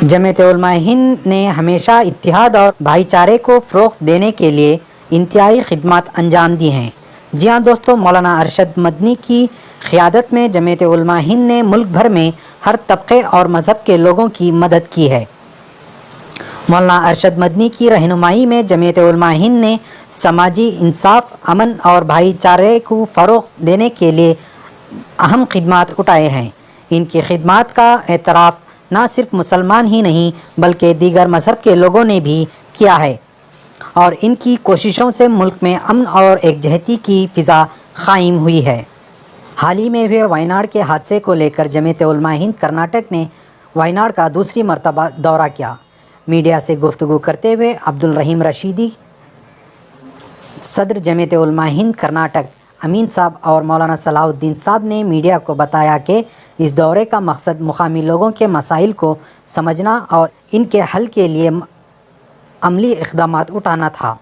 جمعیت علماء ہند نے ہمیشہ اتحاد اور بھائی چارے کو فروغ دینے کے لیے انتہائی خدمات انجام دی ہیں۔ جی ہاں دوستو، مولانا ارشد مدنی کی قیادت میں جمعیت علماء ہند نے ملک بھر میں ہر طبقے اور مذہب کے لوگوں کی مدد کی ہے۔ مولانا ارشد مدنی کی رہنمائی میں جمعیت علماء ہند نے سماجی انصاف، امن اور بھائی چارے کو فروغ دینے کے لیے اہم خدمات اٹھائے ہیں۔ ان کی خدمات کا اعتراف نہ صرف مسلمان ہی نہیں بلکہ دیگر مذہب کے لوگوں نے بھی کیا ہے، اور ان کی کوششوں سے ملک میں امن اور یکجہتی کی فضا قائم ہوئی ہے۔ حال ہی میں ہوئے وائناڈ کے حادثے کو لے کر جمعیت علماء ہند کرناٹک نے وائناڈ کا دوسری مرتبہ دورہ کیا۔ میڈیا سے گفتگو کرتے ہوئے عبدالرحیم رشیدی، صدر جمعیت علماء ہند کرناٹک، امین صاحب اور مولانا صلاح الدین صاحب نے میڈیا کو بتایا کہ اس دورے کا مقصد مقامی لوگوں کے مسائل کو سمجھنا اور ان کے حل کے لیے عملی اقدامات اٹھانا تھا۔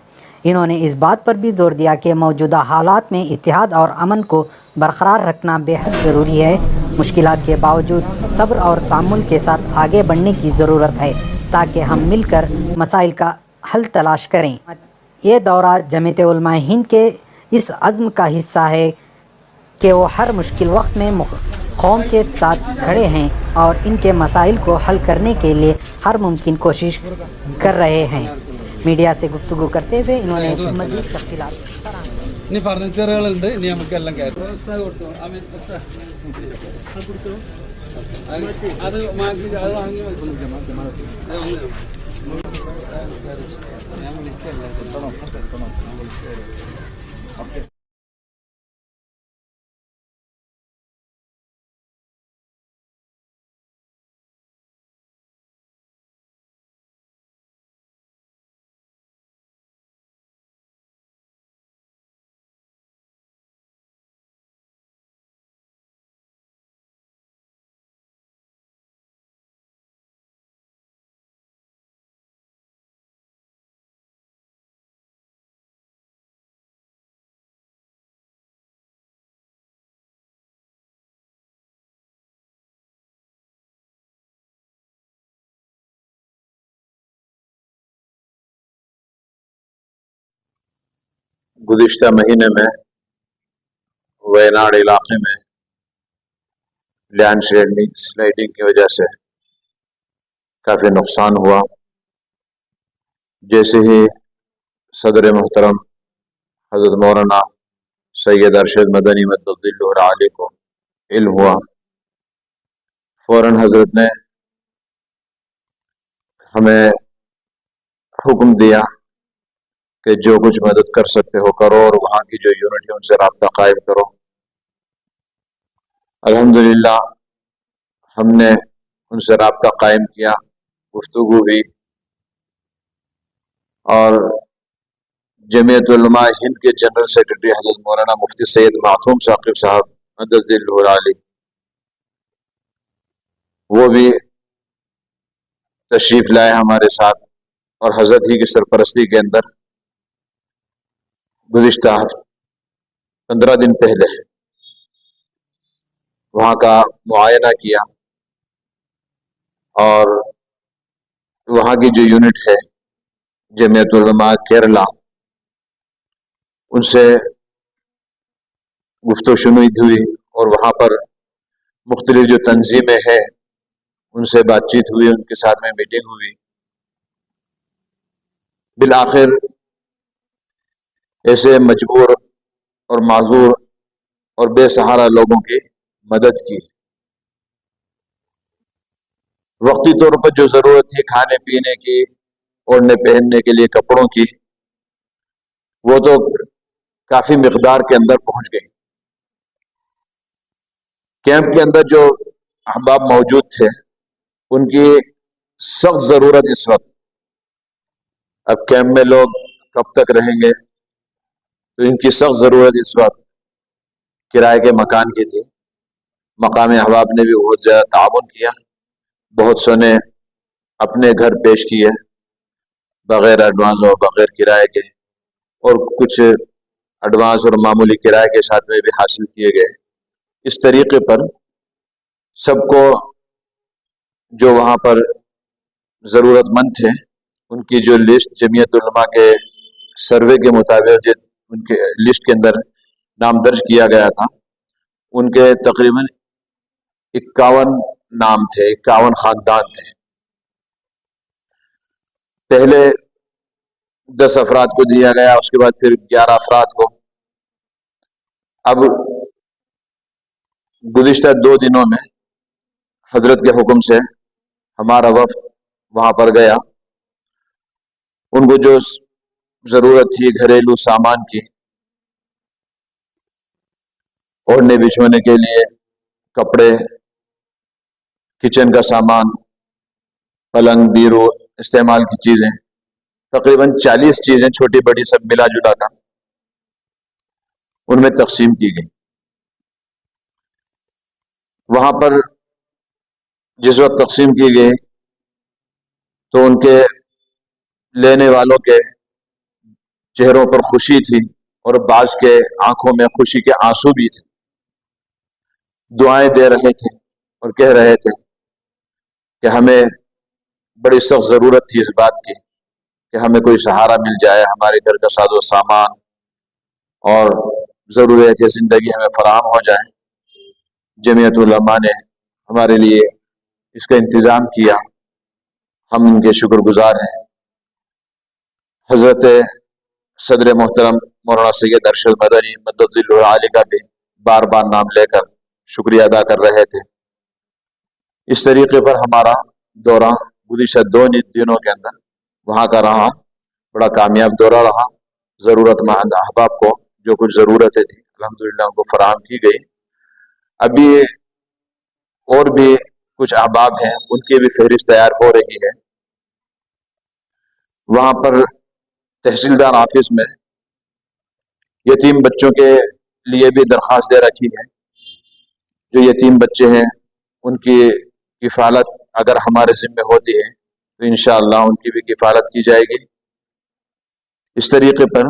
انہوں نے اس بات پر بھی زور دیا کہ موجودہ حالات میں اتحاد اور امن کو برقرار رکھنا بے حد ضروری ہے۔ مشکلات کے باوجود صبر اور تحمل کے ساتھ آگے بڑھنے کی ضرورت ہے تاکہ ہم مل کر مسائل کا حل تلاش کریں۔ یہ دورہ جمعیت علماء ہند کے اس عزم کا حصہ ہے کہ وہ ہر مشکل وقت میں قوم کے ساتھ کھڑے ہیں اور ان کے مسائل کو حل کرنے کے لیے ہر ممکن کوشش کر رہے ہیں۔ میڈیا سے گفتگو کرتے ہوئے انہوں نے مزید تفصیلات گزشتہ مہینے میں ویناڈ علاقے میں لینڈ سلائڈنگ کی وجہ سے کافی نقصان ہوا۔ جیسے ہی صدر محترم حضرت مولانا سید ارشد مدنی مدداللہ علیہ کو علم ہوا، فوراً حضرت نے ہمیں حکم دیا کہ جو کچھ مدد کر سکتے ہو کرو، اور وہاں کی جو یونٹ ہے ان سے رابطہ قائم کرو۔ الحمدللہ ہم نے ان سے رابطہ قائم کیا، گفتگو ہوئی، اور جمعیت علماء ہند کے جنرل سیکرٹری حضرت مولانا مفتی سید معصوم ثاقب صاحب مدداللہ علیہ، وہ بھی تشریف لائے ہمارے ساتھ، اور حضرت ہی کی سرپرستی کے اندر گزشتہ 15 دن پہلے وہاں کا معائنہ کیا، اور وہاں کی جو یونٹ ہے جمعیت علماء کیرلا، ان سے گفت و شنید ہوئی، اور وہاں پر مختلف جو تنظیمیں ہیں ان سے بات چیت ہوئی، ان کے ساتھ میں میٹنگ ہوئی۔ بالآخر ایسے مجبور اور معذور اور بے سہارا لوگوں کی مدد کی۔ وقتی طور پر جو ضرورت تھی کھانے پینے کی، اوڑھنے پہننے کے لیے کپڑوں کی، وہ تو کافی مقدار کے اندر پہنچ گئی۔ کیمپ کے اندر جو احباب موجود تھے ان کی سخت ضرورت اس وقت، اب کیمپ میں لوگ کب تک رہیں گے، تو ان کی سخت ضرورت اس وقت کرائے کے مکان کی تھی۔ مقامی احباب نے بھی بہت زیادہ تعاون کیا، بہت سو نے اپنے گھر پیش کیے بغیر ایڈوانس اور بغیر کرائے کے، اور کچھ ایڈوانس اور معمولی کرائے کے ساتھ میں بھی حاصل کیے گئے۔ اس طریقے پر سب کو جو وہاں پر ज़रूरतमंद थे उनकी जो लिस्ट जमीयत उलमा के सर्वे के मुताबिक जो उनके लिस्ट के अंदर नाम दर्ज किया गया था, उनके तकरीबन 51 नाम थे, 51 खानदान थे। पहले 10 अफराद को दिया गया, उसके बाद फिर 11 अफराद को। अब गुज़िश्ता 2 दिनों में हजरत के हुक्म से हमारा वफ्द वहां पर गया। उनको जो जरूरत थी घरेलू सामान की, ओढ़ने बिछोने के लिए कपड़े, किचन का सामान, पलंग बीरो, इस्तेमाल की चीजें, तकरीबन 40 चीजें छोटी बड़ी सब मिला जुला कर उनमें तकसीम की गई। वहां पर जिस वक्त तकसीम की गई तो उनके लेने वालों के चेहरों पर खुशी थी और बाज के आंखों में खुशी के आंसू भी थे। दुआएं दे रहे थे और कह रहे थे कि हमें बड़ी सख्त जरूरत थी इस बात की कि हमें कोई सहारा मिल जाए, हमारे घर का साजो सामान और ज़रूरियात ज़िंदगी हमें फराहम हो जाए। जमीयत उलमा ने हमारे लिए इसका इंतज़ाम किया, हम उनके शुक्रगुजार हैं। हज़रत सदर मोहतरम मौलाना सैयद अरशद मदनी मद्दतुल्लाह आली का भी बार बार नाम लेकर शुक्रिया अदा कर रहे थे। इस तरीके पर हमारा दौरा गुज़िश्ता 2 दिनों के अंदर वहाँ का रहा, बड़ा कामयाब दौरा रहा। ज़रूरतमंद अहबाब को जो कुछ ज़रूरतें थी अल्हम्दुलिल्लाह उनको फराहम की गई। अभी और भी कुछ अहबाब हैं, उनकी भी फहरिस्त तैयार हो रही है। वहाँ पर तहसीलदार ऑफिस में यतीम बच्चों के लिए भी दरख्वास्त दे रखी है। जो यतीम बच्चे हैं उनकी किफ़ालत अगर हमारे ज़िम्मे होती है तो इंशाअल्लाह उनकी भी किफ़ालत की जाएगी। इस तरीके पर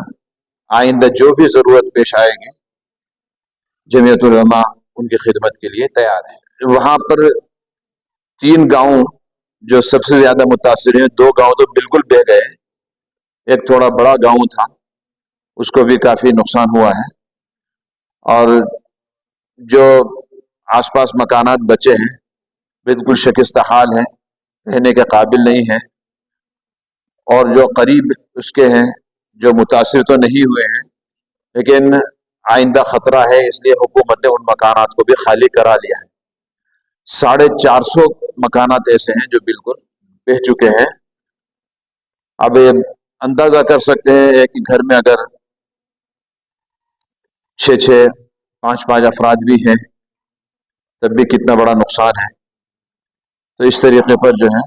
आइंदा जो भी ज़रूरत पेश आएगी जमीयत उलमा उनकी खिदमत के लिए तैयार है। वहाँ पर 3 गांव जो सबसे ज्यादा मुतासिर हैं, 2 गांव तो बिल्कुल बह गए, एक थोड़ा बड़ा गांव था उसको भी काफी नुकसान हुआ है, और जो आसपास मकानात बचे हैं बिल्कुल शिकस्त हाल हैं, रहने के काबिल नहीं है। और जो करीब उसके हैं जो मुतासिर तो नहीं हुए हैं लेकिन आइंदा खतरा है, इसलिए हुकूमत ने उन मकानात को भी खाली करा लिया है। 450 मकानात ऐसे हैं जो बिल्कुल बह चुके हैं। अब अंदाजा कर सकते हैं कि घर में अगर 6-6, 5-5 अफराद भी हैं तब भी कितना बड़ा नुकसान है। तो इस तरीके पर जो है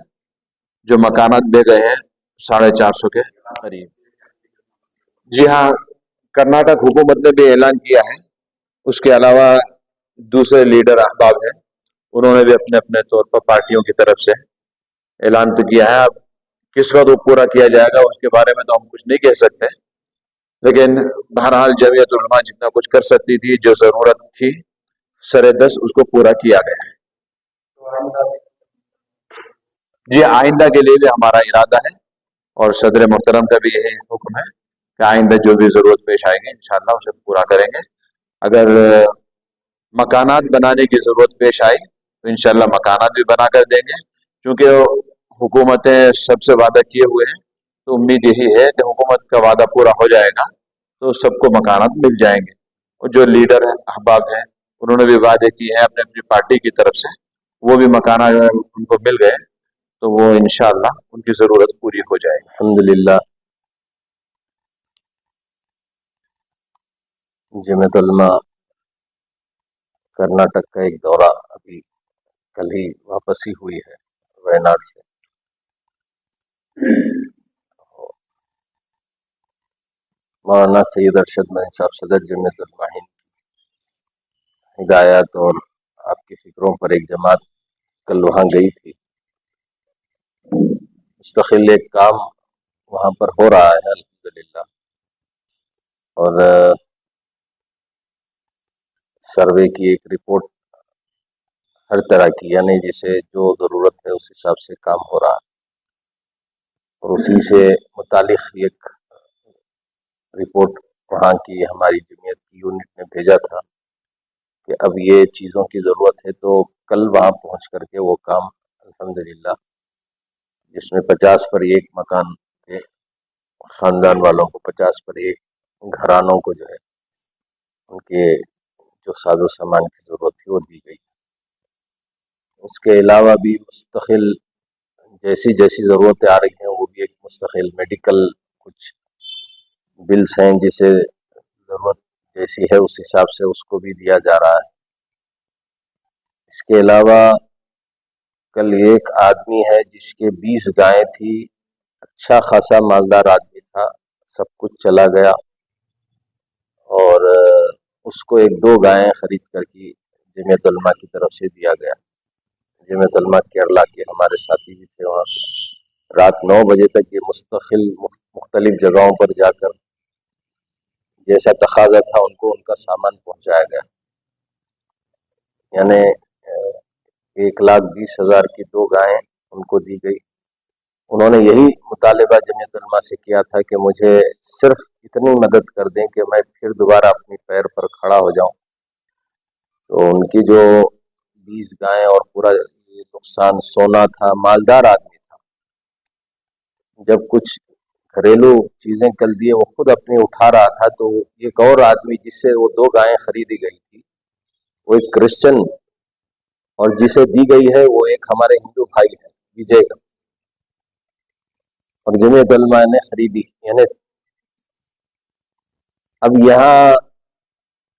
जो मकानात बह गए हैं 450 के करीब। जी हाँ, कर्नाटक हुकूमत ने भी ऐलान किया है। उसके अलावा दूसरे लीडर अहबाब हैं, उन्होंने भी अपने अपने तौर पर पार्टियों की तरफ से ऐलान तो किया है। अब किस वक्त वो पूरा किया जाएगा उसके बारे में तो हम कुछ नहीं कह सकते, लेकिन बहरहाल जमीयत उलमा जितना कुछ कर सकती थी, जो जरूरत थी सरे 10 उसको पूरा किया गया है। जी, आइंदा के लिए भी हमारा इरादा है और सदर मोहतरम का भी यही हुक्म है कि आइंदा जो भी जरूरत पेश आएगी इंशाअल्लाह उसे पूरा करेंगे। अगर मकानात बनाने की जरूरत पेश आई तो इंशाअल्लाह मकानात भी बना कर देंगे, क्योंकि हुकूमतें सबसे वादा किए हुए हैं, तो उम्मीद यही है कि हुकूमत का वादा पूरा हो जाएगा तो सबको मकानात मिल जाएंगे। और जो लीडर हैं अहबाब हैं उन्होंने भी वादे किए हैं अपने अपनी पार्टी की तरफ से, वो भी मकानात उनको मिल गए तो वो इंशाअल्लाह उनकी जरूरत पूरी हो जाएगी अल्हम्दुलिल्लाह। जमीयत उलमा कर्नाटक का एक दौरा अभी कल ही वापसी हुई है वायनाड से। मौलाना सैयद अरशद मदनी साहब सदर जमीयत उलमा हिंद हिदायत और आपकी फिक्रों पर एक जमात कल वहाँ गई थी। मुस्तकिल एक काम वहाँ पर हो रहा है अल्हम्दुलिल्लाह, और सर्वे की एक रिपोर्ट हर तरह की, यानी जैसे जो ज़रूरत है उस हिसाब से काम हो रहा है। اور اسی سے متعلق ایک رپورٹ وہاں کی ہماری جمعیت کی یونٹ نے بھیجا تھا کہ اب یہ چیزوں کی ضرورت ہے، تو کل وہاں پہنچ کر کے وہ کام الحمدللہ، جس میں 50 پر 1 مکان کے خاندان والوں کو، 50 پر 1 گھرانوں کو جو ہے ان کے جو ساز و سامان کی ضرورت تھی وہ دی گئی۔ اس کے علاوہ بھی مستقل جیسی جیسی ضرورتیں آ رہی ہیں، وہ بھی ایک مستقل میڈیکل کچھ بلز ہیں جسے ضرورت جیسی ہے اس حساب سے اس کو بھی دیا جا رہا ہے۔ اس کے علاوہ کل ایک آدمی ہے جس کے 20 گائیں تھی، اچھا خاصا مالدار آدمی تھا، سب کچھ چلا گیا، اور اس کو 1-2 گائیں خرید کر کی جمعیت علماء کی طرف سے دیا گیا۔ جمعیت علماء کیرلا کے ہمارے ساتھی بھی تھے وہاں پہ، رات 9 بجے تک یہ مستقل مختلف جگہوں پر جا کر جیسا تقاضا تھا ان کو ان کا سامان پہنچایا گیا۔ یعنی 1,20,000 کی 2 گائیں ان کو دی گئی۔ انہوں نے یہی مطالبہ جمعیت علماء سے کیا تھا کہ مجھے صرف اتنی مدد کر دیں کہ میں پھر دوبارہ اپنی پیر پر کھڑا ہو جاؤں۔ تو ان کی جو 20 گائیں اور پورا یہ نقصان سونا تھا، مالدار آدمی تھا، جب کچھ گھریلو چیزیں کل دیے وہ خود اپنی اٹھا رہا تھا، تو ایک اور آدمی جس سے وہ 2 گائیں خریدی گئی تھی وہ ایک کرسچن، اور جسے دی گئی ہے وہ ایک ہمارے ہندو بھائی ہے وجے کا، اور جمعیت علماء نے خریدی۔ یعنی اب یہاں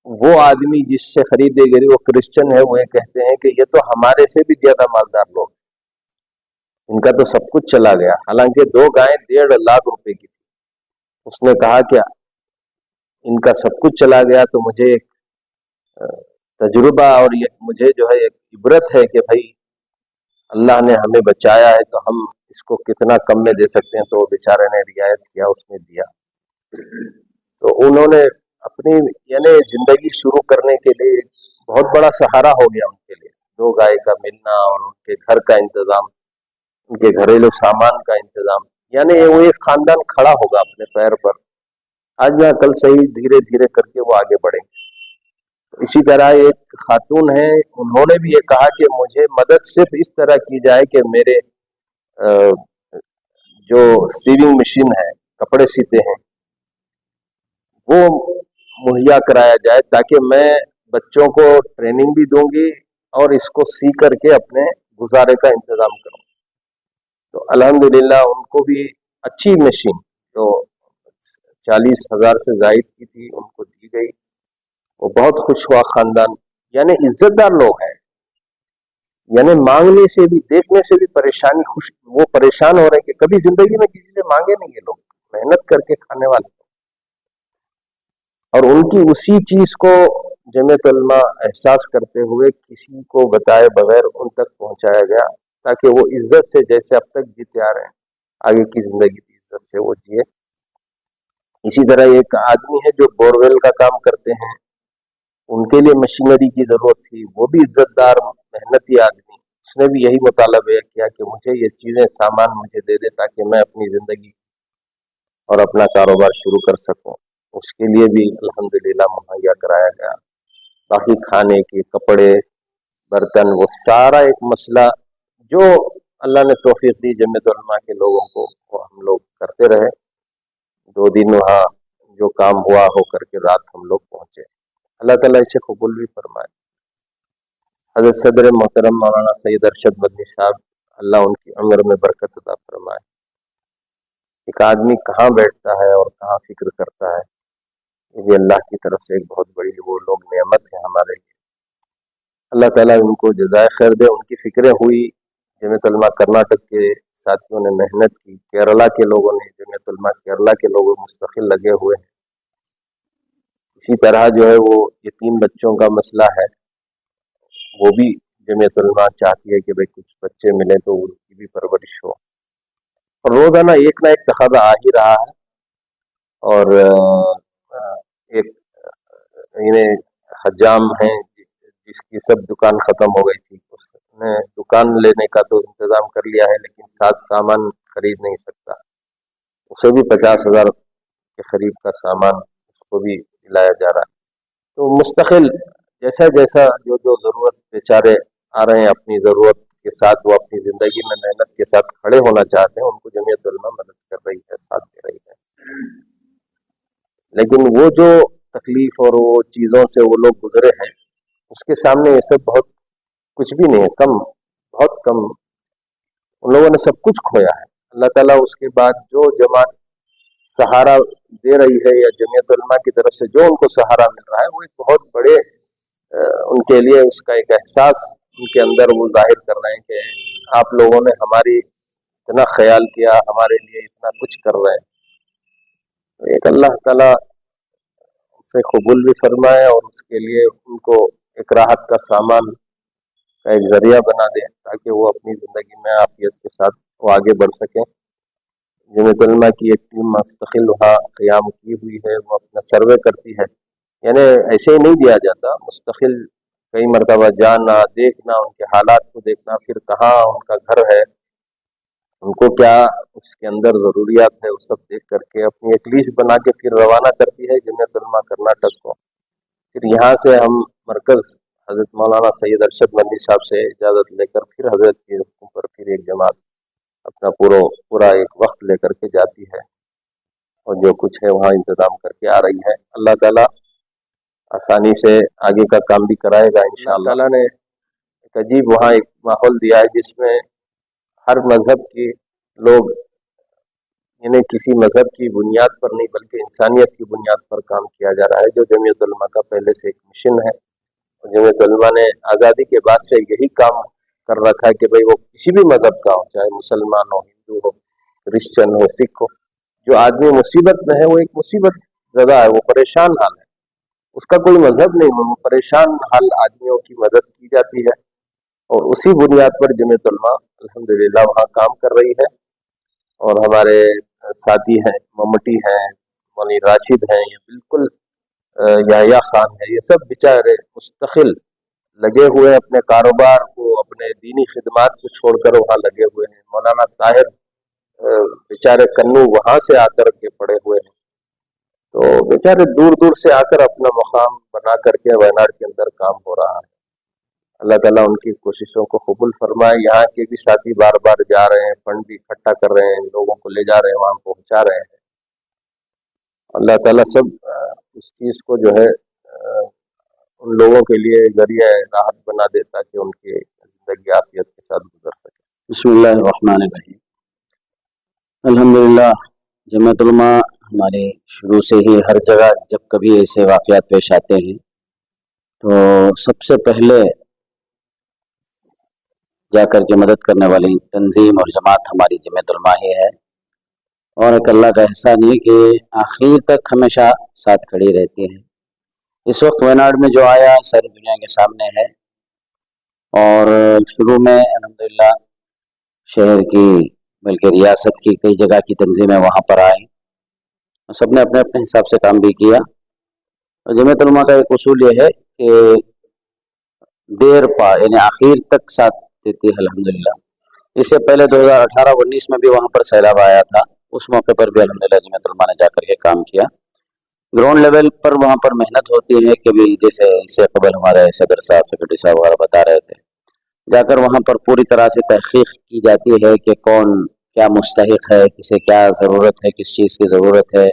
وہ آدمی جس سے خریدی گئی وہ کرسچن ہے، وہ یہ کہتے ہیں کہ یہ تو ہمارے سے بھی زیادہ مالدار لوگ، ان کا تو سب کچھ چلا گیا، حالانکہ 2 گائیں 1.5 لاکھ روپے کی تھی۔ اس نے کہا کہ ان کا سب کچھ چلا گیا، تو مجھے ایک تجربہ اور مجھے جو ہے ایک عبرت ہے کہ بھائی اللہ نے ہمیں بچایا ہے تو ہم اس کو کتنا کم میں دے سکتے ہیں۔ تو وہ بیچارے نے رعایت کیا، اس میں دیا۔ تو انہوں نے اپنی یعنی زندگی شروع کرنے کے لیے بہت بڑا سہارا ہو گیا ان کے لیے، 2 گائے کا ملنا اور ان کے گھر کا انتظام، ان کے گھریلو سامان کا انتظام، یعنی وہ ایک خاندان کھڑا ہوگا اپنے پیر پر، آج نہ کل صحیح، دھیرے دھیرے کر کے وہ آگے بڑھیں۔ اسی طرح ایک خاتون ہیں، انہوں نے بھی یہ کہا کہ مجھے مدد صرف اس طرح کی جائے کہ میرے جو سیونگ مشین ہے، کپڑے سیتے ہیں، وہ مہیا کرایا جائے، تاکہ میں بچوں کو ٹریننگ بھی دوں گی اور اس کو سی کر کے اپنے گزارے کا انتظام کروں۔ تو الحمدللہ ان کو بھی اچھی مشین جو 40,000 سے زائد کی تھی ان کو دی گئی۔ وہ بہت خوش ہوا خاندان، یعنی عزت دار لوگ ہیں، یعنی مانگنے سے بھی، دیکھنے سے بھی پریشانی، خوش، وہ پریشان ہو رہے ہیں کہ کبھی زندگی میں کسی سے مانگے نہیں، یہ لوگ محنت کر کے کھانے والے، اور ان کی اسی چیز کو جمعیت علماء احساس کرتے ہوئے کسی کو بتائے بغیر ان تک پہنچایا گیا، تاکہ وہ عزت سے جیسے اب تک جیتے آ رہے ہیں آگے کی زندگی بھی عزت سے وہ جیے۔ اسی طرح ایک آدمی ہے جو بورویل کا کام کرتے ہیں، ان کے لیے مشینری کی ضرورت تھی، وہ بھی عزت دار محنتی آدمی، اس نے بھی یہی مطالبہ کیا کہ مجھے یہ چیزیں سامان مجھے دے دے تاکہ میں اپنی زندگی اور اپنا کاروبار شروع کر سکوں۔ اس کے لیے بھی الحمدللہ مہیا کرایا گیا۔ باقی کھانے کے کپڑے، برتن، وہ سارا ایک مسئلہ جو اللہ نے توفیق دی جمعیت علماء کے لوگوں کو، وہ ہم لوگ کرتے رہے۔ 2 دن وہاں جو کام ہوا ہو کر کے رات ہم لوگ پہنچے۔ اللہ تعالیٰ اسے قبول بھی فرمائے۔ حضرت صدر محترم مولانا سید ارشد مدنی صاحب، اللہ ان کی عمر میں برکت عطا فرمائے۔ ایک آدمی کہاں بیٹھتا ہے اور کہاں فکر کرتا ہے، یہ بھی اللہ کی طرف سے ایک بہت بڑی وہ لوگ نعمت ہے ہمارے لیے۔ اللہ تعالیٰ ان کو جزائے خیر دے۔ ان کی فکریں ہوئی، جمعیت علماء کرناٹک کے ساتھیوں نے محنت کی، کیرلا کے لوگوں نے، جمعیت علماء کیرلا کے لوگ مستقل لگے ہوئے ہیں۔ اسی طرح جو ہے وہ یتیم بچوں کا مسئلہ ہے، وہ بھی جمعیت علماء چاہتی ہے کہ بھئی کچھ بچے ملیں تو ان کی بھی پرورش ہو، اور روزانہ ایک نہ ایک تقاضا آ ہی رہا ہے۔ اور ایک حجام ہیں جس کی سب دکان ختم ہو گئی تھی، اس نے دکان لینے کا تو انتظام کر لیا ہے، لیکن ساتھ سامان خرید نہیں سکتا۔ उसे भी 50,000 के करीब का सामान उसको भी दिलाया जा रहा है। तो मुस्तकिल जैसा जैसा जो जो ज़रूरत बेचारे आ रहे हैं अपनी ज़रूरत के साथ, वो अपनी ज़िंदगी में मेहनत के साथ खड़े होना चाहते हैं, उनको जमीयत उलमा मदद कर रही है, साथ दे रही है। लेकिन वो जो तकलीफ और वो चीज़ों से वो लोग गुजरे हैं, उसके सामने ये सब बहुत कुछ भी नहीं है, कम, बहुत कम। उन लोगों ने सब कुछ खोया है। अल्लाह ताला उसके बाद जो जमात सहारा दे रही है या जमीयत उलमा की तरफ से जो उनको सहारा मिल रहा है, वो एक बहुत बड़े उनके लिए उसका एक एहसास उनके अंदर वो जाहिर कर रहे हैं कि आप लोगों ने हमारी इतना ख्याल किया, हमारे लिए इतना कुछ कर रहे हैं। तो एक अल्लाह ताला से कबूल भी फरमाए और उसके लिए उनको एक राहत का सामान का एक जरिया बना दे, ताकि वो अपनी ज़िंदगी में आफियत के साथ वो आगे बढ़ सकें। जमीयत उलमा की एक टीम मुस्तकिल वहाँ क़याम की हुई है, वो अपना सर्वे करती है, यानी ऐसे ही नहीं दिया जाता, मुस्तकिल कई मरतबा जाना, देखना, उनके हालात को देखना, फिर कहाँ उनका घर है, उनको क्या उसके अंदर ज़रूरियात है, वो सब देख करके अपनी एक लिस्ट बना के फिर रवाना करती है जमीयत उलमा कर्नाटक को। फिर यहाँ से हम मरकज़ हज़रत मौलाना सैयद अरशद मदनी साहब से इजाज़त लेकर फिर हज़रत के हुक्म पर फिर एक जमात अपना पूरा एक वक्त लेकर के जाती है और जो कुछ है वहाँ इंतज़ाम करके आ रही है। अल्लाह ताला आसानी से आगे का काम भी कराएगा इंशाअल्लाह। ताला ने एक अजीब वहाँ एक माहौल दिया है जिसमें हर मज़हब के लोग, इन्हें किसी मज़हब की बुनियाद पर नहीं बल्कि इंसानियत की बुनियाद पर काम किया जा रहा है, जो जमीयत उलमा का पहले से एक मिशन है। जमीयत उलमा ने आज़ादी के बाद से यही काम कर रखा है कि भाई वो किसी भी मज़हब का हो, चाहे मुसलमान हो, हिंदू हो, क्रिश्चियन हो, सिख हो, जो आदमी मुसीबत में है वो एक मुसीबत ज़दा है, वो परेशान हाल है, उसका कोई मज़हब नहीं हो, वो परेशान हाल आदमियों की मदद की जाती है। और उसी बुनियाद पर जमीयत उलमा अल्हम्दुलिल्लाह वहाँ काम कर रही है। और हमारे साथी हैं, ममटी हैं, मौलवी राशिद हैं, ये बिल्कुल याह्या खान है, ये सब बेचारे मुस्तकिल लगे हुए हैं, अपने कारोबार को, अपने दीनी खिदमात को छोड़कर वहाँ लगे हुए हैं। मौलाना ताहिर बेचारे कन्नू वहाँ से आकर के पड़े हुए हैं, तो बेचारे दूर दूर से आकर अपना मकाम बना करके वायनाड के अंदर काम हो रहा है। अल्लाह ताला उनकी कोशिशों को कबूल फरमाए। यहाँ के भी साथी बार बार जा रहे हैं, फंड भी इकट्ठा कर रहे हैं, लोगों को ले जा रहे हैं, वहाँ पहुँचा रहे हैं। अल्लाह ताला सब इस चीज़ को जो है उन लोगों के लिए जरिया राहत बना दे ताकि उनकी ज़िंदगी आफियत के साथ गुजर सके। बिस्मिल्लाहिर्रहमानिर्रहीम। अल्हम्दुलिल्लाह, जमीयत उलमा हमारे शुरू से ही हर जगह जब कभी ऐसे वाक़यात पेश आते हैं तो सबसे पहले जाकर के मदद करने वाली तंजीम और जमात हमारी जमीयत उलमा ही है। और एक अल्लाह का एहसान है कि आखिर तक हमेशा साथ खड़ी रहती है। इस वक्त वायनाड में जो आया सारी दुनिया के सामने है, और शुरू में अल्हम्दुलिल्लाह शहर की बल्कि रियासत की कई जगह की तंजीमें वहाँ पर आई, सब ने अपने अपने हिसाब से काम भी किया। और जमीयत उलमा का एक उसूल ये है कि देर पा यानी आखिर तक साथ देती है अल्हम्दुलिल्लाह। इससे पहले 2018-19 में भी वहाँ पर सैलाब आया था, उस मौके पर भी अल्हम्दुलिल्लाह जमीयत उलमा ने जाकर के काम किया। ग्राउंड लेवल पर वहाँ पर मेहनत होती है कि भी जैसे इससे कबल हमारे सदर साहब, सेक्रेटरी साहब वगैरह बता रहे थे, जाकर वहाँ पर पूरी तरह से तहकीक की जाती है कि कौन क्या मुस्तहिक है, किसे क्या ज़रूरत है, किस चीज़ की ज़रूरत है,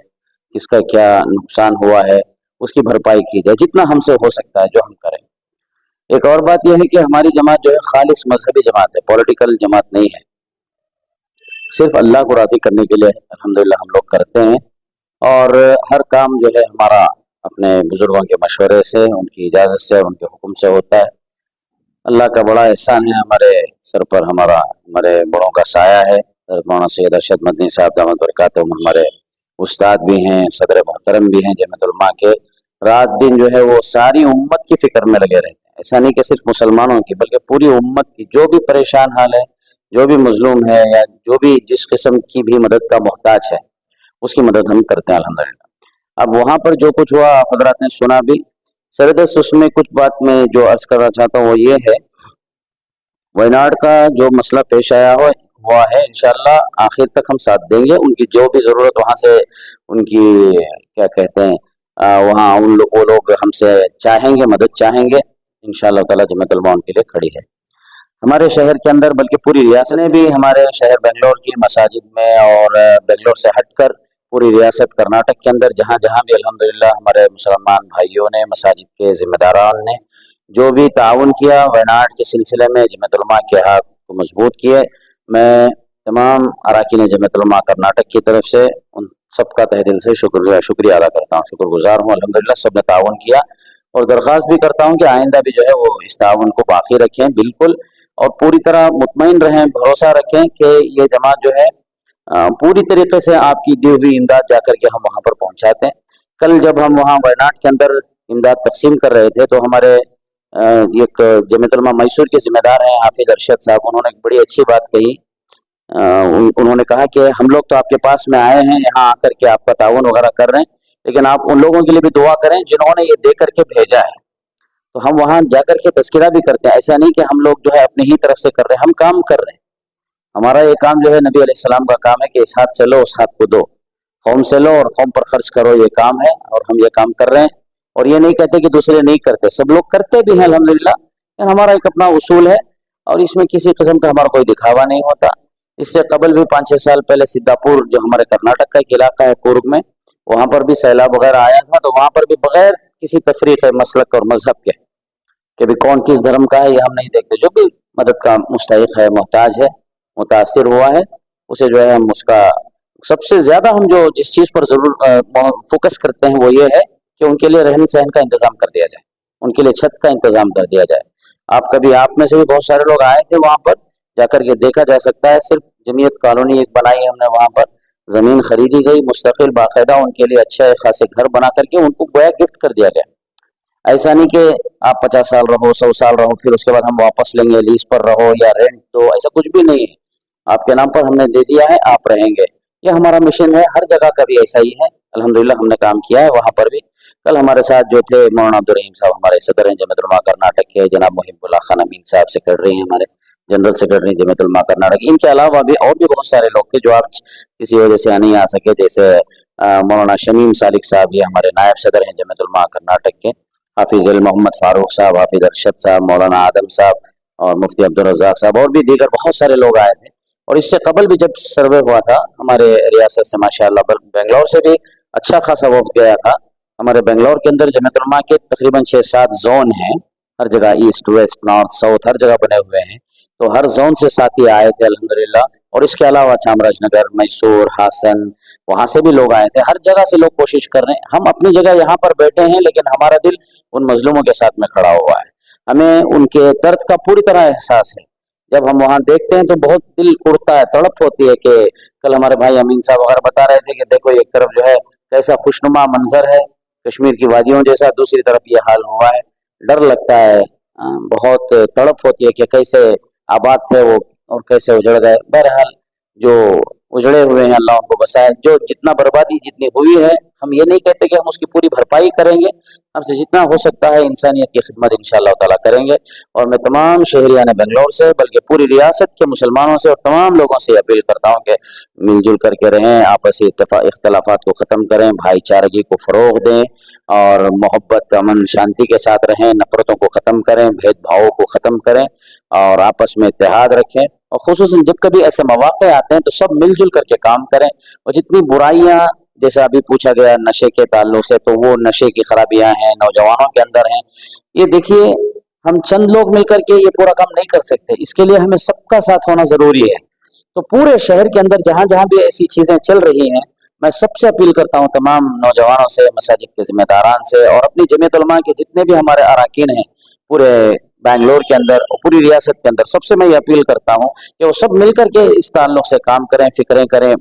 किसका क्या नुकसान हुआ है, उसकी भरपाई की जाए जितना हमसे हो सकता है, जो हम करें। एक और बात यह है कि हमारी जमात जो है खालिस मजहबी जमात है, पॉलिटिकल जमात नहीं है। सिर्फ अल्लाह को राज़ी करने के लिए अल्हम्दुलिल्लाह हम लोग करते हैं, और हर काम जो है हमारा अपने बुजुर्गों के मशवरे से, उनकी इजाज़त से, उनके हुक्म से होता है। अल्लाह का बड़ा एहसान है हमारे सर पर, हमारे बड़ों का साया है। मौलाना सैयद अरशद मदनी साहब दामद बरकातुहुम हमारे उस्ताद भी हैं, सदर मोहतरम भी हैं जमीयत उलमा के। रात दिन जो है वो सारी उम्मत की फिक्र में लगे रहते हैं। ऐसा नहीं कि सिर्फ मुसलमानों की बल्कि पूरी उम्मत की, जो भी परेशान हाल है, जो भी मजलूम है, या जो भी जिस किस्म की भी मदद का मोहताज है, उसकी मदद हम करते हैं अल्हम्दुलिल्लाह। अब वहाँ पर जो कुछ हुआ आप हज़रात ने सुना भी, सरदस्त उसमें कुछ बात मैं जो अर्ज करना चाहता हूँ वो ये है, वायनाड का जो मसला पेश आया हुआ है, इंशाल्लाह आखिर तक हम साथ देंगे। उनकी जो भी ज़रूरत वहाँ से उनकी क्या कहते हैं वहाँ वो लोग हमसे चाहेंगे, मदद चाहेंगे, इंशाल्लाह ताला जमीयत उलमा उनके लिए खड़ी है। हमारे शहर के अंदर बल्कि पूरी रियासत ने भी हमारे शहर बेंगलोर की मसाजिद में और बेंगलोर से हटकर पूरी रियासत कर्नाटक के अंदर जहाँ जहाँ भी अल्हम्दुलिल्लाह हमारे मुसलमान भाइयों ने, मसाजिद के ज़िम्मेदारान ने जो भी ताउन किया वयनाड के सिलसिले में जमीयत उलमा के हाथ को मजबूत किए, मैं तमाम अरकान जमीयत उलमा कर्नाटक की तरफ से उन सबका तहे दिल से शुक्रिया अदा करता हूँ, शुक्रगुजार हूँ। अल्हम्दुलिल्लाह सब ने ताउन किया और दरख्वास्त भी करता हूँ कि आइंदा भी जो है वो इस ताउन को बाकी रखें बिल्कुल, और पूरी तरह मुतमईन रहें, भरोसा रखें कि ये जमात जो है पूरी तरीके से आपकी दी हुई इमदाद जाकर के हम वहाँ पर पहुँचाते हैं। कल जब हम वहाँ वायनाड के अंदर इमदाद तकसीम कर रहे थे तो हमारे एक जमीयत उलमा मैसूर के जिम्मेदार हैं हाफिज अरशद साहब, उन्होंने एक बड़ी अच्छी बात कही। उन्होंने कहा कि हम लोग तो आपके पास में आए हैं, यहाँ आकर के आपका ताउन वगैरह कर रहे हैं, लेकिन आप उन लोगों के लिए भी दुआ करें जिन्होंने ये दे करके भेजा है। तो हम वहाँ जाकर के तस्करा भी करते हैं, ऐसा नहीं कि हम लोग जो है अपनी ही तरफ से कर रहे हैं, हम काम कर रहे हैं। हमारा ये काम जो है नबी अलैहिस्सलाम का काम है कि इस हाथ से लो उस हाथ को दो, कौम से लो और कौम पर खर्च करो, ये काम है और हम ये काम कर रहे हैं। और ये नहीं कहते कि दूसरे नहीं करते, सब लोग करते भी हैं अल्हम्दुलिल्लाह, लेकिन हमारा एक अपना उसूल है और इसमें किसी किस्म का हमारा कोई दिखावा नहीं होता। इससे कबल भी 5-6 साल पहले सिद्धापुर जो हमारे कर्नाटक का एक इलाका है कुर्ग में, वहाँ पर भी सैलाब वगैरह आया था, तो वहाँ पर भी बगैर किसी तफरीक मसलक और मजहब के कि भी कौन किस धर्म का है ये हम नहीं देखते, जो भी मदद का मुस्तहिक है, मोहताज है, मुतासिर हुआ है, उसे जो है हम उसका सबसे ज्यादा हम जो जिस चीज पर जरूर फोकस करते हैं वो ये है कि उनके लिए रहन सहन का इंतजाम कर दिया जाए, उनके लिए छत का इंतजाम कर दिया जाए। आप में से भी बहुत सारे लोग आए थे वहां पर, जाकर के देखा जा सकता है। सिर्फ जमीयत कॉलोनी एक बनाई हमने, वहां पर जमीन खरीदी गई मुस्तकिल बाकायदा, उनके लिए अच्छे खासे घर बना करके उनको गोया गिफ्ट कर दिया गया। ऐसा नहीं कि आप 50 साल रहो, 100 साल रहो, फिर उसके बाद हम वापस लेंगे, लीज पर रहो या रेंट दो, ऐसा कुछ भी नहीं है। आपके नाम पर हमने दे दिया है, आप रहेंगे, ये हमारा मिशन है। हर जगह का भी ऐसा ही है, अल्हम्दुलिल्लाह हमने काम किया है वहां पर भी। कल हमारे साथ जो थे मौलाना अब्दुल रहीम साहब, हमारे सदर हैं जमीयत उलमा कर्नाटक के, जनाब मुहिबुल्लाह खान अमीन साहब सेक्रेटरी हैं, हमारे जनरल सेक्रेटरी जमीयत उलमा कर्नाटक। इनके अलावा भी और भी बहुत सारे लोग थे जो आज किसी वजह से नहीं आ सके, जैसे मौलाना शमीम सालिक साहब, ये हमारे नायब सदर हैं जमीयत उलमा कर्नाटक के, हाफिज मोहम्मद फारूक साहब, हाफिज अरशद साहब, मौलाना आदम साहब और मुफ्ती अब्दुल रज़ाक साहब और भी दीगर बहुत सारे लोग आए थे। और इससे कबल भी जब सर्वे हुआ था हमारे रियासत से माशाअल्लाह बेंगलोर से भी अच्छा खासा वफ्द गया था। हमारे बेंगलोर के अंदर जमीयत उलमा के तकरीबन 6-7 जोन हैं, हर जगह ईस्ट वेस्ट नॉर्थ साउथ हर जगह बने हुए हैं, तो हर जोन से साथी आए थे अल्हम्दुलिल्लाह। और इसके अलावा चामराजनगर, मैसूर, हासन, वहां से भी लोग आए थे। हर जगह से लोग कोशिश कर रहे हैं। हम अपनी जगह यहाँ पर बैठे हैं, लेकिन हमारा दिल उन मजलूमों के साथ में खड़ा हुआ है। हमें उनके दर्द का पूरी तरह एहसास है। जब हम वहां देखते हैं तो बहुत दिल उड़ता है, तड़प होती है कि कल हमारे भाई अमीन साहब वगैरह बता रहे थे कि देखो एक तरफ जो है कैसा खुशनुमा मंजर है कश्मीर की वादियों जैसा, दूसरी तरफ ये हाल हुआ है। डर लगता है, बहुत तड़प होती है कि कैसे आबाद थे वो और कैसे उजड़ गए। बहरहाल जो उजड़े हुए हैं अल्लाह उनको बसाए। जो जितना बर्बादी जितनी हुई है, हम ये नहीं कहते कि हम उसकी पूरी भरपाई करेंगे, हमसे जितना हो सकता है इंसानियत की खिदमत इंशाअल्लाह ताला करेंगे। और मैं तमाम शहरियान बेंगलोर से बल्कि पूरी रियासत के मुसलमानों से और तमाम लोगों से अपील करता हूँ कि मिलजुल करके रहें, आपसी इख्तलाफात को ख़त्म करें, भाईचारगी को फ़रोग़ दें और मोहब्बत अमन शांति के साथ रहें, नफ़रतों को ख़त्म करें, भेदभावों को ख़त्म करें और आपस में इत्तेहाद रखें। और खुसूसन जब कभी ऐसे मौक़े आते हैं तो सब मिलजुल करके काम करें। और जितनी बुराइयाँ, जैसा अभी पूछा गया नशे के ताल्लुक से, तो वो नशे की खराबियां हैं नौजवानों के अंदर हैं। ये देखिए, हम चंद लोग मिलकर के ये पूरा काम नहीं कर सकते, इसके लिए हमें सबका साथ होना जरूरी है। तो पूरे शहर के अंदर जहां जहां भी ऐसी चीजें चल रही हैं, मैं सबसे अपील करता हूं, तमाम नौजवानों से, मसाजिद के जिम्मेदारान से और अपनी जमीयत उलमा के जितने भी हमारे अराकीन हैं पूरे बैंगलोर के अंदर और पूरी रियासत के अंदर, सबसे मैं ये अपील करता हूँ कि वो सब मिलकर के इस ताल्लुक से काम करें, फिक्रें करें।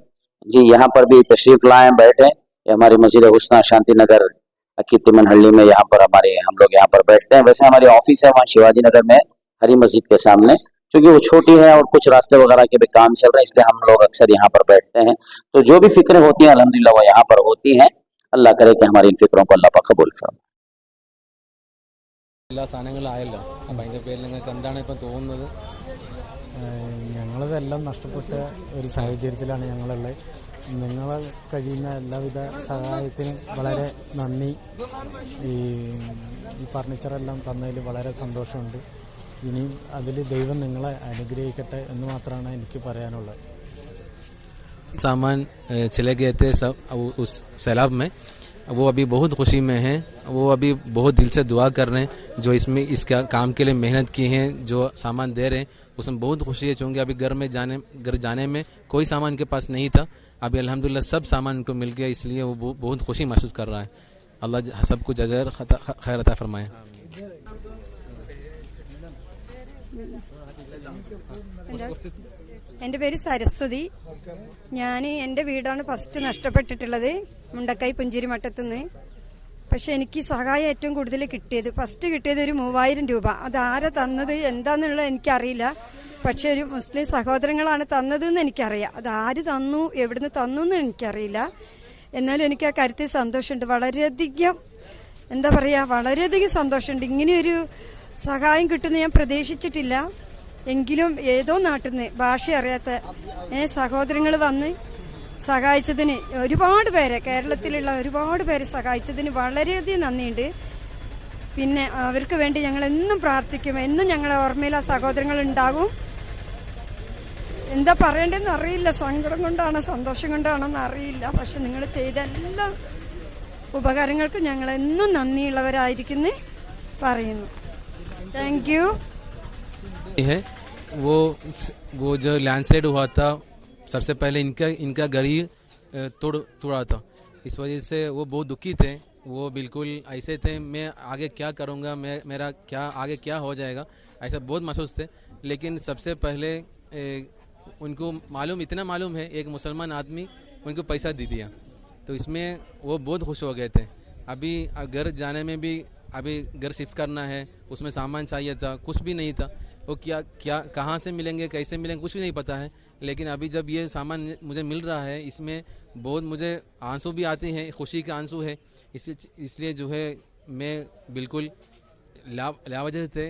जी, यहाँ पर भी तशरीफ लाएं, बैठें। ये हमारी मस्जिद हुस्ना शांति नगर अकीतिमनहल्ली में यहाँ पर हम लोग यहाँ पर बैठते हैं। वैसे हमारी ऑफिस है वहाँ शिवाजी नगर में हरी मस्जिद के सामने, क्योंकि वो छोटी है और कुछ रास्ते वगैरह के भी काम चल रहे हैं, इसलिए हम लोग अक्सर यहाँ पर बैठते हैं। तो जो भी फिक्रें होती हैं अल्हम्दुलिल्लाह वो यहाँ पर होती हैं। अल्लाह करे कि हमारी इन फिक्रों को अल्लाह पाक कबूल फरमाए। എല്ലാ സാധനങ്ങളും ആയല്ലോ. അപ്പം അതിൻ്റെ പേരിൽ നിങ്ങൾക്ക് എന്താണ് ഇപ്പം തോന്നുന്നത്? ഞങ്ങൾ ഞങ്ങളതെല്ലാം നഷ്ടപ്പെട്ട ഒരു സാഹചര്യത്തിലാണ് ഞങ്ങളുള്ളത്. നിങ്ങളെ കഴിയുന്ന എല്ലാവിധ സഹായത്തിനും വളരെ നന്ദി. ഈ ഫർണിച്ചറെല്ലാം തന്നതിൽ വളരെ സന്തോഷമുണ്ട്. ഇനിയും അതിൽ ദൈവം നിങ്ങളെ അനുഗ്രഹിക്കട്ടെ എന്ന് മാത്രമാണ് എനിക്ക് പറയാനുള്ളത്. सामान चले गए थे सब उस सैलाब में, वो अभी बहुत खुशी में हैं. वो अभी बहुत दिल से दुआ कर रहे हैं. जो इसमें इसका काम के लिए मेहनत की हैं, जो सामान दे रहे हैं, उसमें बहुत खुशी है. चूँकि अभी घर जाने में कोई सामान के पास नहीं था. अभी अल्हम्दुलिल्लाह सब सामान उनको मिल गया, इसलिए वो बहुत खुशी महसूस कर रहा है. अल्लाह सबको जज़ा खैर अता फरमाए. എൻ്റെ പേര് സരസ്വതി. ഞാൻ എൻ്റെ വീടാണ് ഫസ്റ്റ് നഷ്ടപ്പെട്ടിട്ടുള്ളത്, മുണ്ടക്കൈ പുഞ്ചിരി മട്ടത്തുനിന്ന്. പക്ഷെ എനിക്ക് സഹായം ഏറ്റവും കൂടുതൽ കിട്ടിയത്, ഫസ്റ്റ് കിട്ടിയത് ഒരു 3000 രൂപ. അതാരാ തന്നത് എന്താണെന്നുള്ളത് എനിക്കറിയില്ല. പക്ഷെ ഒരു മുസ്ലിം സഹോദരങ്ങളാണ് തന്നതെന്ന് എനിക്കറിയാം. അതാര് തന്നു, എവിടുന്ന് തന്നു എന്ന് എനിക്കറിയില്ല. എന്നാലും എനിക്ക് ആ കാര്യത്തിൽ സന്തോഷമുണ്ട്. വളരെയധികം എന്താ പറയുക, വളരെയധികം സന്തോഷമുണ്ട്. ഇങ്ങനെയൊരു സഹായം കിട്ടുമെന്ന് ഞാൻ പ്രതീക്ഷിച്ചിട്ടില്ല. എങ്കിലും ഏതോ നാട്ടിൽ നിന്ന് ഭാഷ അറിയാത്ത സഹോദരങ്ങൾ വന്ന് സഹായിച്ചതിന് ഒരുപാട് പേരെ, കേരളത്തിലുള്ള ഒരുപാട് പേരെ സഹായിച്ചതിന് വളരെയധികം നന്ദിയുണ്ട്. പിന്നെ അവർക്ക് വേണ്ടി ഞങ്ങൾ എന്നും പ്രാർത്ഥിക്കും. എന്നും ഞങ്ങളെ ഓർമ്മയിൽ ആ സഹോദരങ്ങൾ ഉണ്ടാകും. എന്താ പറയേണ്ടതെന്ന് അറിയില്ല. സങ്കടം കൊണ്ടാണോ സന്തോഷം കൊണ്ടാണോ എന്ന് അറിയില്ല. പക്ഷെ നിങ്ങൾ ചെയ്ത എല്ലാ ഉപകാരങ്ങൾക്കും ഞങ്ങൾ എന്നും നന്ദിയുള്ളവരായിരിക്കുന്നു പറയുന്നു. Thank you. है वो जो लैंडस्लाइड हुआ था, सबसे पहले इनका घर ही तोड़ा था. इस वजह से वो बहुत दुखी थे. वो बिल्कुल ऐसे थे, मैं आगे क्या करूँगा, मेरा क्या आगे क्या हो जाएगा, ऐसा बहुत महसूस थे. लेकिन सबसे पहले उनको इतना मालूम है, एक मुसलमान आदमी उनको पैसा दे दिया, तो इसमें वो बहुत खुश हो गए थे. अभी घर जाने में भी, अभी घर शिफ्ट करना है, उसमें सामान चाहिए था, कुछ भी नहीं था. वो क्या कहाँ से मिलेंगे, कैसे मिलेंगे, कुछ भी नहीं पता है. लेकिन अभी जब ये सामान मुझे मिल रहा है, इसमें बहुत मुझे आंसू भी आते हैं, खुशी के आंसू है. इसलिए जो है मैं बिल्कुल लावजह थे.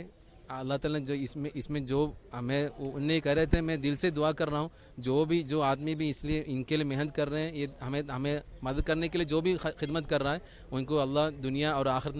अल्लाह ताला जो इसमें जो हमें उन्हें कह रहे थे, मैं दिल से दुआ कर रहा हूँ. जो आदमी भी इसलिए इनके लिए मेहनत कर रहे हैं, ये हमें मदद करने के लिए जो भी खिदमत कर रहा है, उनको अल्लाह दुनिया और आखिरत में